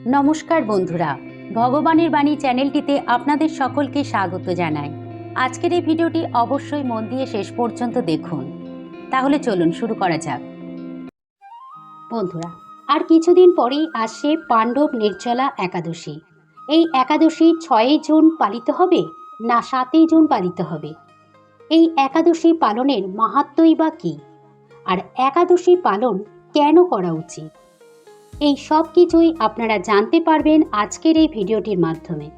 নমস্কার বন্ধুরা, ভগবানের বাণী চ্যানেলটিতে আপনাদের সকলকে স্বাগত জানাই। আজকের এই ভিডিওটি অবশ্যই মন দিয়ে শেষ পর্যন্ত দেখুন। তাহলে চলুন শুরু করা যাক। বন্ধুরা, আর কিছুদিন পরেই আসছে পাণ্ডব নির্জলা একাদশী। এই একাদশী 6 জুন পালিত হবে না 7 জুন পালিত হবে? এই একাদশী পালনের মাহাত্ম্যই বা কী? আর একাদশী পালন কেন করা উচিত? এই সব কিছুই আপনারা জানতে পারবেন আজকের এই ভিডিওটির মাধ্যমে।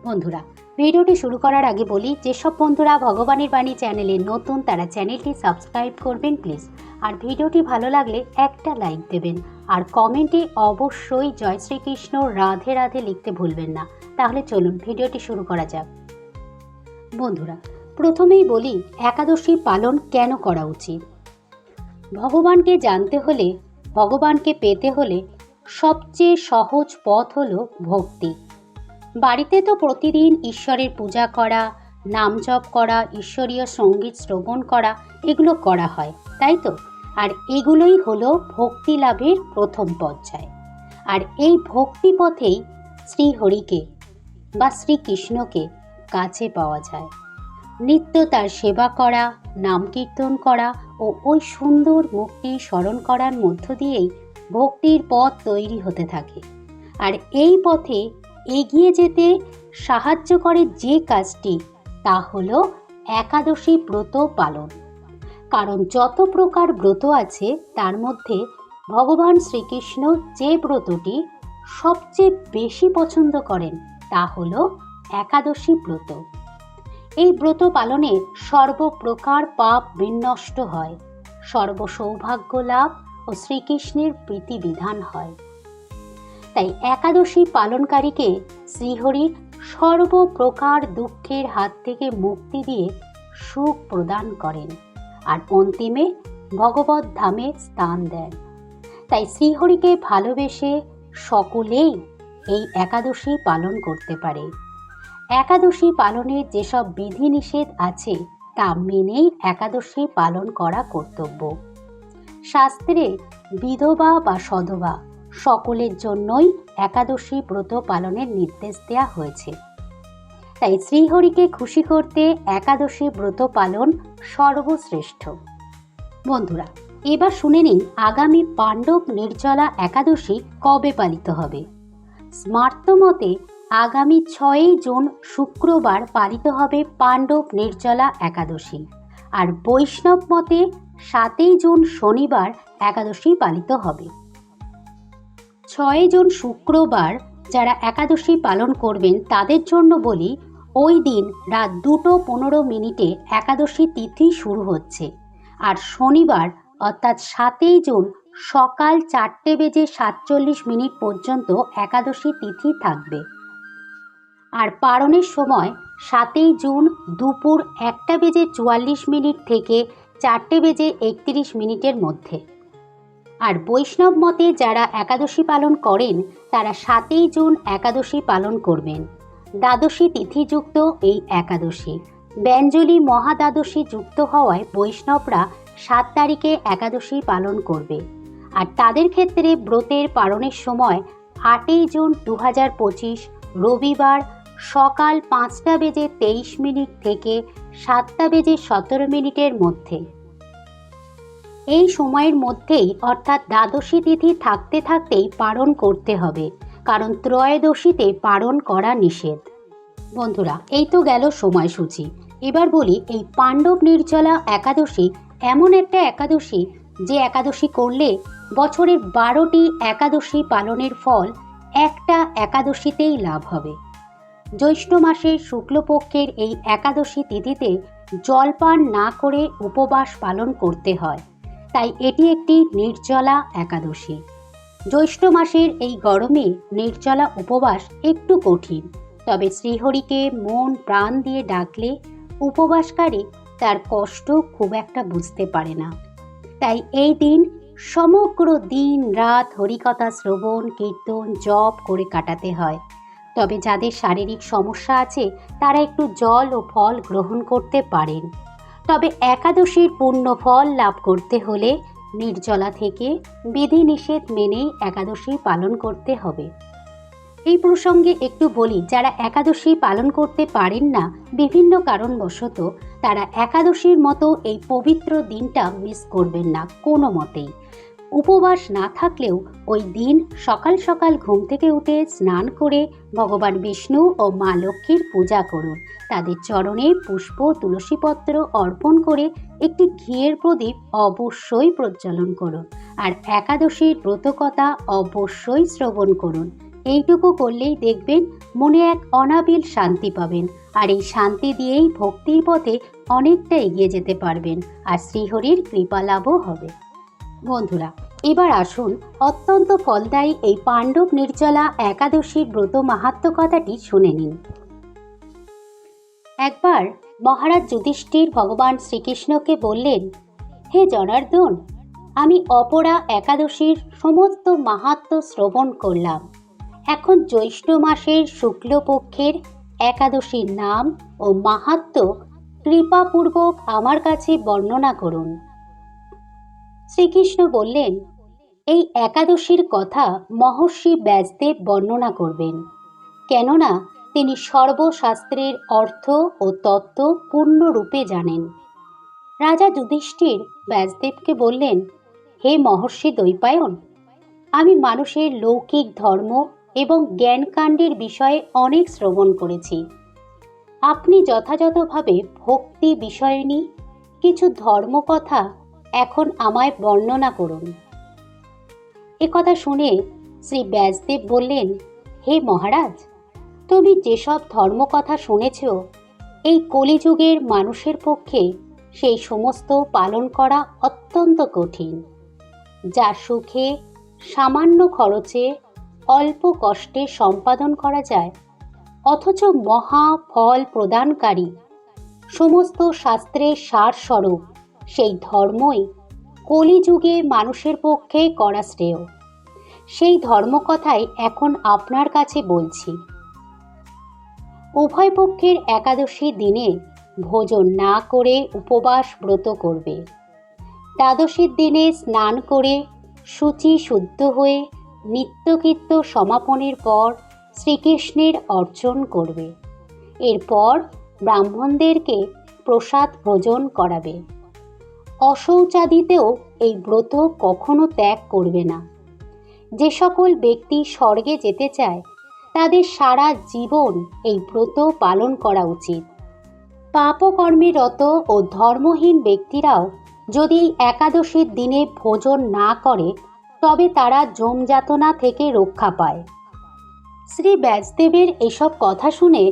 বন্ধুরা, ভিডিওটি শুরু করার আগে বলি, যেসব বন্ধুরা ভগবানের বাণী চ্যানেলে নতুন তারা চ্যানেলটি সাবস্ক্রাইব করবেন প্লিজ। আর ভিডিওটি ভালো লাগলে একটা লাইক দেবেন আর কমেন্টে অবশ্যই জয় শ্রীকৃষ্ণ রাধে রাধে লিখতে ভুলবেন না। তাহলে চলুন ভিডিওটি শুরু করা যাক। বন্ধুরা, প্রথমেই বলি একাদশী পালন কেন করা উচিত। ভগবানকে জানতে হলে, ভগবানকে পেতে হলে সবচেয়ে সহজ পথ হলো ভক্তি। বাড়িতে তো প্রতিদিন ঈশ্বরের পূজা করা, নাম জপ করা, ঈশ্বরীয় সঙ্গীত শ্রবণ করা, এগুলো করা হয়, তাই তো? আর এগুলোই হলো ভক্তি লাভের প্রথম পর্যায়। আর এই ভক্তি পথেই শ্রীহরিকে বা শ্রীকৃষ্ণকে কাছে পাওয়া যায়। নিত্য তার সেবা করা, নাম কীর্তন করা ও ওই সুন্দর মুক্তি স্মরণ করার মধ্য দিয়েই ভক্তির পথ তৈরি হতে থাকে। আর এই পথে এগিয়ে যেতে সাহায্য করে যে কাজটি, তা হলো একাদশী ব্রত পালন। কারণ যত প্রকার ব্রত আছে তার মধ্যে ভগবান শ্রীকৃষ্ণ যে ব্রতটি সবচেয়ে বেশি পছন্দ করেন তা হলো একাদশী ব্রত। এই ব্রত পালনে সর্বপ্রকার পাপ বিনষ্ট হয়, সর্বসৌভাগ্য লাভ ও শ্রীকৃষ্ণের প্রীতি বিধান হয়। তাই একাদশী পালনকারীকে শ্রীহরির সর্বপ্রকার দুঃখের হাত থেকে মুক্তি দিয়ে সুখ প্রদান করেন আর অন্তিমে ভগবত ধামে স্থান দেন। তাই শ্রীহরিকে ভালোবেসে সকলেই এই একাদশী পালন করতে পারে। একাদশী পালনের যেসব বিধিনিষেধ আছে তা মেনেই একাদশী পালন করা কর্তব্য। শাস্ত্রে বিধবা বা সধবা সকলের জন্যই একাদশী ব্রত পালনের নির্দেশ দেওয়া হয়েছে। তাই শ্রীহরিকে খুশি করতে একাদশী ব্রত পালন সর্বশ্রেষ্ঠ। বন্ধুরা, এবার শুনে নিন আগামী পাণ্ডব নির্জলা একাদশী কবে পালিত হবে। স্মার্ত মতে আগামী 6 জুন শুক্রবার পালিত হবে পাণ্ডব নির্জলা একাদশী। আর বৈষ্ণব মতে 7 জুন শনিবার একাদশী পালিত হবে। 6 জুন শুক্রবার যারা একাদশী পালন করবেন তাদের জন্য বলি, ওই দিন রাত 2:15 একাদশী তিথি শুরু হচ্ছে। আর শনিবার অর্থাৎ 7 জুন সকাল 4:47 পর্যন্ত একাদশী তিথি থাকবে। আর পালনের সময় 7 জুন দুপুর 1:44 থেকে 4:31 মধ্যে। আর বৈষ্ণব মতে যারা একাদশী পালন করেন তারা 7 জুন একাদশী পালন করবেন। দ্বাদশী তিথিযুক্ত এই একাদশী ব্যঞ্জলি মহাদ্বাদশী যুক্ত হওয়ায় বৈষ্ণবরা 7 তারিখে একাদশী পালন করবে। আর তাদের ক্ষেত্রে ব্রতের পালনের সময় 8 জুন 2025 রবিবার সকাল 5:23 থেকে 7:17 মধ্যে। এই সময়ের মধ্যেই অর্থাৎ দ্বাদশী তিথি থাকতে থাকতেই পালন করতে হবে, কারণ ত্রয়োদশীতে পালন করা নিষেধ। বন্ধুরা, এই তো গেল সময়সূচি। এবার বলি, এই পাণ্ডব নির্জলা একাদশী এমন একটা একাদশী যে একাদশী করলে বছরের 12টি একাদশী পালনের ফল একটা একাদশীতেই লাভ হবে। জ্যৈষ্ঠ মাসের শুক্লপক্ষের এই একাদশী তিথিতে জলপান না করে উপবাস পালন করতে হয়, তাই এটি একটি নির্জলা একাদশী। জ্যৈষ্ঠ মাসের এই গরমে নির্জলা উপবাস একটু কঠিন, তবে শ্রীহরিকে মন প্রাণ দিয়ে ডাকলে উপবাসকারী তার কষ্ট খুব একটা বুঝতে পারে না। তাই এই দিন সমগ্র দিন রাত হরিকথা শ্রবণ কীর্তন জপ করে কাটাতে হয়। তবে যাদের শারীরিক সমস্যা আছে তারা একটু জল ও ফল গ্রহণ করতে পারেন। তবে একাদশীর পূর্ণ ফল লাভ করতে হলে নির্জলা থেকে বিধিনিষেধ মেনেই একাদশী পালন করতে হবে। এই প্রসঙ্গে একটু বলি, যারা একাদশী পালন করতে পারেন না বিভিন্ন কারণবশত, তারা একাদশীর মতো এই পবিত্র দিনটা মিস করবেন না কোনো মতেই। উপবাস না থাকলেও ওই দিন সকাল সকাল ঘুম থেকে উঠে স্নান করে ভগবান বিষ্ণু ও মা লক্ষ্মীর পূজা করুন। তাদের চরণে পুষ্প তুলসীপত্র অর্পণ করে একটি ঘিয়ের প্রদীপ অবশ্যই প্রজ্বলন করুন। আর একাদশীর ব্রতকথা অবশ্যই শ্রবণ করুন। এইটুকু করলেই দেখবেন মনে এক অনাবিল শান্তি পাবেন, আর এই শান্তি দিয়েই ভক্তির পথে অনেকটা এগিয়ে যেতে পারবেন, আর শ্রীহরির কৃপা লাভও হবে। বন্ধুরা, এবার আসুন অত্যন্ত ফলদায়ী এই পাণ্ডব নির্জলা একাদশীর ব্রত মাহাত্ম্য কথাটি শুনে নিন। একবার মহারাজ যুধিষ্ঠির ভগবান শ্রীকৃষ্ণকে বললেন, হে জনার্দন, আমি অপরা একাদশীর সমস্ত মাহাত্ম্য শ্রবণ করলাম। এখন জ্যৈষ্ঠ মাসের শুক্লপক্ষের একাদশীর নাম ও মাহাত্ম্য কৃপাপূর্বক আমার কাছে বর্ণনা করুন। শ্রীকৃষ্ণ বললেন, এই একাদশীর কথা মহর্ষি ব্যাসদেব বর্ণনা করবেন, কেননা তিনি সর্বশাস্ত্রের অর্থ ও তত্ত্ব পূর্ণরূপে জানেন। রাজা যুধিষ্ঠির ব্যাসদেবকে বললেন, হে মহর্ষি দ্বৈপায়ন, আমি মানুষের লৌকিক ধর্ম এবং জ্ঞানকাণ্ডের বিষয়ে অনেক শ্রবণ করেছি। আপনি যথাযথভাবে ভক্তি বিষয়নী কিছু ধর্মকথা এখন আমায় বর্ণনা করুন। কথা শুনে শ্রী ব্যাসদেব বললেন, হে মহারাজ, তুমি যেসব ধর্মকথা শুনেছ, এই কলিযুগের মানুষের পক্ষে সেই সমস্ত পালন করা অত্যন্ত কঠিন। যা সুখে সামান্য খরচে অল্প কষ্টে সম্পাদন করা যায়, অথচ মহা ফল প্রদানকারী সমস্ত শাস্ত্রের সারস্বরূপ সেই ধর্মই কলিযুগে মানুষের পক্ষে করা শ্রেয়। সেই ধর্মকথাই এখন আপনার কাছে বলছি। উভয় পক্ষের একাদশী দিনে ভোজন না করে উপবাস ব্রত করবে। দ্বাদশীর দিনে স্নান করে শুচি শুদ্ধ হয়ে নিত্যকৃত্য সমাপনের পর শ্রীকৃষ্ণের অর্চন করবে। এরপর ব্রাহ্মণদেরকে প্রসাদ ভোজন করাবে। অশৌচাদিতেও এই ব্রত কখনো ত্যাগ করবে না। যে সকল ব্যক্তি স্বর্গে যেতে চায়, তাদের সারা জীবন এই ব্রত পালন করা উচিত। পাপকর্মে রত ও ধর্মহীন ব্যক্তিরাও যদি একাদশীর দিনে ভোজন না করে, তবে তারা যমযাতনা থেকে রক্ষা পায়। শ্রী ব্যাসদেবের এসব কথা শুনে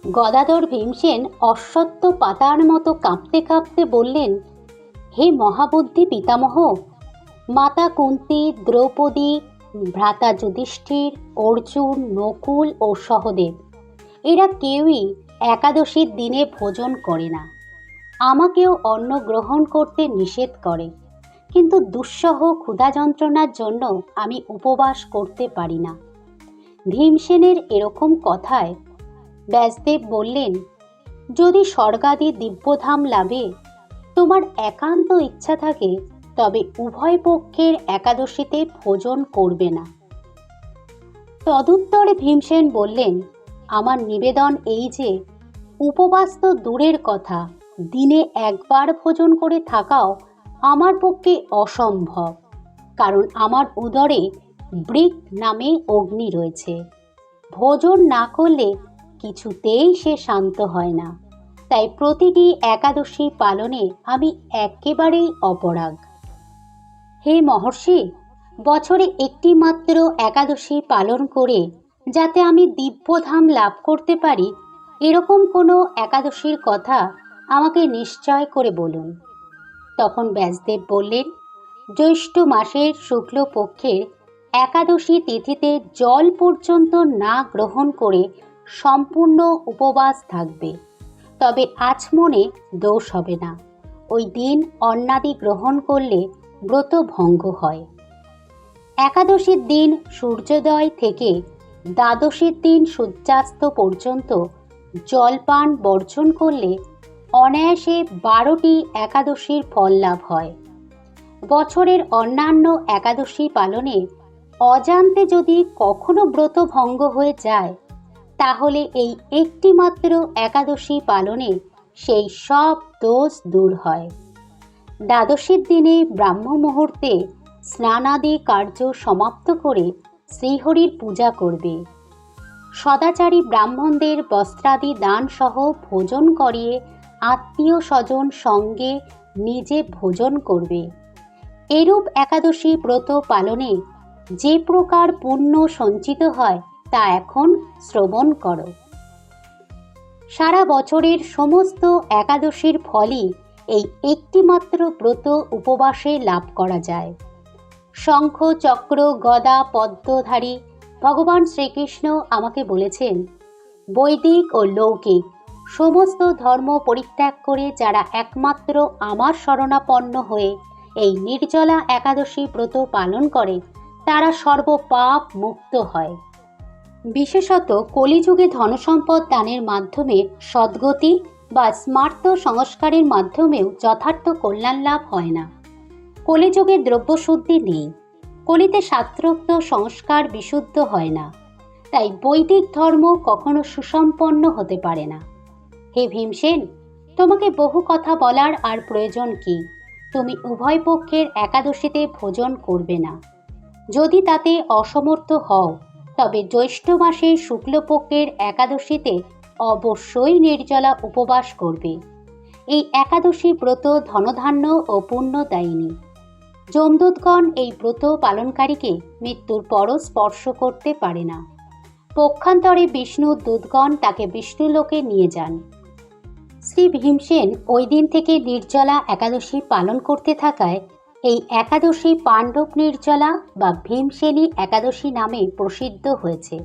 গদাধর ভীমসেন অশ্বত্থ পাতার মতো কাঁপতে কাঁপতে বললেন, হে মহাবুদ্ধি পিতামহ, মাতা কুন্তী, দ্রৌপদী, ভ্রাতা যুধিষ্ঠির, অর্জুন, নকুল ও সহদেব এরা কেউই একাদশীর দিনে ভোজন করে না। আমাকেও অন্ন গ্রহণ করতে নিষেধ করে, কিন্তু দুঃসহ ক্ষুধা যন্ত্রণার জন্য আমি উপবাস করতে পারি না। ভীমসেনের এরকম কথায় ব্যাসদেব বললেন, যদি স্বর্গাদি দিব্যধাম লাভে তোমার একান্ত ইচ্ছা থাকে, তবে উভয় পক্ষের একাদশীতে ভোজন করবে না। তদুত্তরে ভীমসেন বললেন, আমার নিবেদন এই যে, উপবাস তো দূরের কথা, দিনে একবার ভোজন করে থাকাও আমার পক্ষে অসম্ভব, কারণ আমার উদরে বৃক নামে অগ্নি রয়েছে। ভোজন না করলে কিছুতেই সে শান্ত হয় না। তাই প্রতিটি একাদশী পালনে আমি একেবারেই অপরাগ। হে মহর্ষি, বছরে একটি মাত্র একাদশী পালন করে যাতে আমি দিব্যধাম লাভ করতে পারি, এরকম কোনো একাদশীর কথা আমাকে নিশ্চয় করে বলুন। তখন ব্যাসদেব বললেন, জ্যৈষ্ঠ মাসের শুক্লপক্ষের একাদশী তিথিতে জল পর্যন্ত না গ্রহণ করে সম্পূর্ণ উপবাস থাকবে, তবে আচমনে দোষ হবে না। ওই দিন অন্নাদি গ্রহণ করলে ব্রত ভঙ্গ হয়। একাদশীর দিন সূর্যোদয় থেকে দ্বাদশীর দিন সূর্যাস্ত পর্যন্ত জলপান বর্জন করলে অনায়াসে 12টি একাদশীর ফল লাভ হয়। বছরের অন্যান্য একাদশী পালনে অজান্তে যদি কখনো ব্রত ভঙ্গ হয়ে যায়, তাহলে এই একটি মাত্র একাদশী পালনে সেই সব দোষ দূর হয়। দ্বাদশীর দিনে ব্রাহ্ম মুহূর্তে স্নানাদি কার্য সমাপ্ত করে শ্রীহরির পূজা করবে। সদাচারী ব্রাহ্মণদের বস্ত্রাদি দান সহ ভোজন করিয়ে আত্মীয় স্বজন সঙ্গে নিজে ভোজন করবে। এরূপ একাদশী ব্রত পালনে যে প্রকার পুণ্য সঞ্চিত হয় তা এখন শ্রবণ করো। সারা বছরের সমস্ত একাদশীর ফলই এই একটিমাত্র ব্রত উপবাসে লাভ করা যায়। শঙ্খ চক্র গদা পদ্মধারী ভগবান শ্রীকৃষ্ণ আমাকে বলেছেন, বৈদিক ও লৌকিক সমস্ত ধর্ম পরিত্যাগ করে যারা একমাত্র আমার শরণাপন্ন হয়ে এই নির্জলা একাদশী ব্রত পালন করে তারা সর্বপাপ মুক্ত হয়। বিশেষত কলিযুগে ধনসম্পদ দানের মাধ্যমে সদ্গতি বা স্মার্ত সংস্কারের মাধ্যমেও যথার্থ কল্যাণ লাভ হয় না। কলিযুগে দ্রব্যশুদ্ধি নেই, কলিতে শাস্ত্রোক্ত সংস্কার বিশুদ্ধ হয় না, তাই বৈদিক ধর্ম কখনো সুসম্পন্ন হতে পারে না। হে ভীমসেন, তোমাকে বহু কথা বলার আর প্রয়োজন কি? তুমি উভয় পক্ষের একাদশীতে ভোজন করবে না। যদি তাতে অসমর্থ হও তবে জ্যৈষ্ঠ মাসের শুক্লপক্ষের একাদশীতে অবশ্যই নির্জলা উপবাস করবে। এই একাদশী ব্রত ধনধান্য ও পুণ্যদায়িনী। যমদূতগণ এই ব্রত পালনকারীকে মৃত্যুর পরও স্পর্শ করতে পারে না। পক্ষান্তরে বিষ্ণুর দূতগণ তাকে বিষ্ণুলোকে নিয়ে যান। শ্রী ভীমসেন ওই দিন থেকে নির্জলা একাদশী পালন করতে থাকায় এই একাদশী পাণ্ডব নির্জলা বা ভীমসেনী একাদশী নামে প্রসিদ্ধ হয়েছে।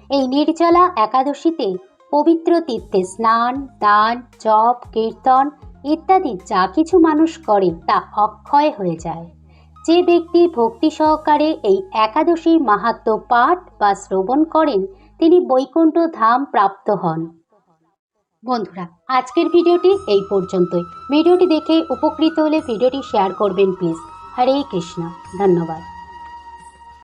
এই নির্জলা একাদশীতে পবিত্র তীর্থে স্নান, দান, জপ, কীর্তন ইত্যাদি যা কিছু মানুষ করে তা অক্ষয় হয়ে যায়। যে ব্যক্তি ভক্তি সহকারে এই একাদশী মাহাত্ম্য পাঠ বা শ্রবণ করেন তিনি বৈকুণ্ঠ ধাম প্রাপ্ত হন। বন্ধুরা, আজকের ভিডিওটি এই পর্যন্তই। ভিডিওটি দেখে উপকৃত হলে ভিডিওটি শেয়ার করবেন প্লিজ। হরে কৃষ্ণ। ধন্যবাদ।